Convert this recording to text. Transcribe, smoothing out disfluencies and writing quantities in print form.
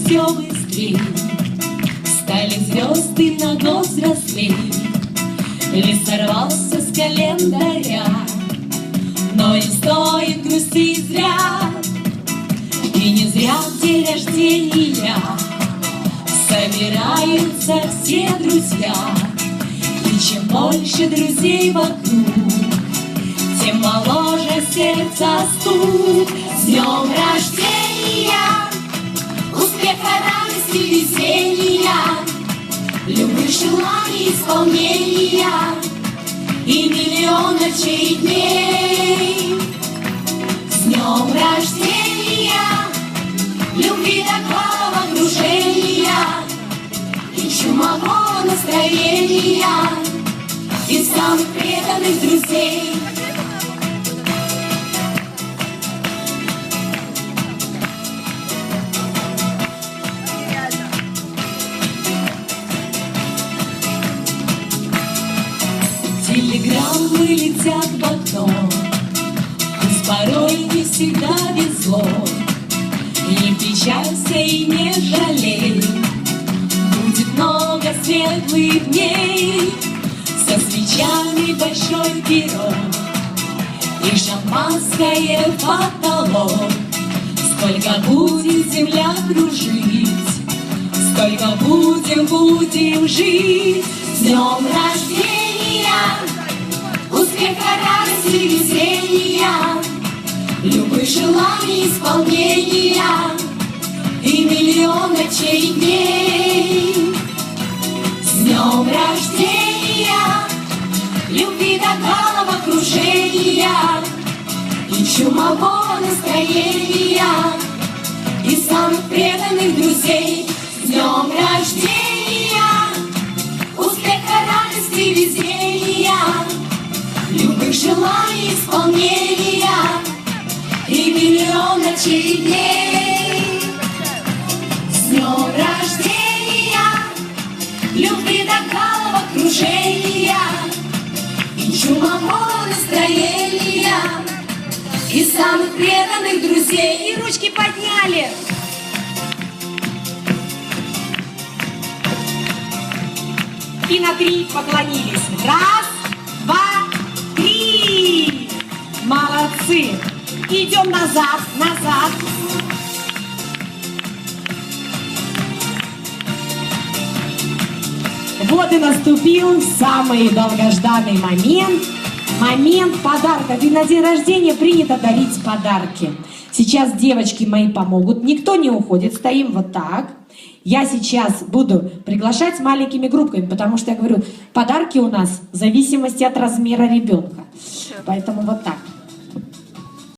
все быстрей, стали звезды на год взрослей. Лист сорвался с календаря, но не стоит грусти зря. И не зря в день рождения собираются все друзья. И чем больше друзей вокруг, тем моложе сердце стук. С днем рождения, успеха, радости, веселья, любых желаний исполнения и миллион ночей и дней. С днем рождения, любви до головокружения и чумового настроения и самых преданных друзей. Телеграммы летят в окно, пусть порой не всегда везло. Не печалься и не жалей, будет много светлых дней. Со свечами большой пирог и шампанское в потолок. Сколько будет земля кружить, сколько будем жить. С днем рождения, успеха, радости, веселья, любых желаний исполнения и миллион ночей и дней. С днем рождения, любви до головокружения и чумового настроения и самых преданных друзей. С днем рождения, успеха, радости, везения, любых желаний исполнения и миллион ночей и дней. С днем рождения, любви до головокружения и чумового настроения и самых преданных друзей. И ручки подняли. И на 3 поклонились. Раз, 2, 3. Молодцы. Идем назад, назад. Вот и наступил самый долгожданный момент. Момент подарков. И на день рождения принято дарить подарки. Сейчас девочки мои помогут. Никто не уходит. Стоим вот так. Я сейчас буду приглашать маленькими группками, потому что я говорю, подарки у нас в зависимости от размера ребенка. Поэтому вот так.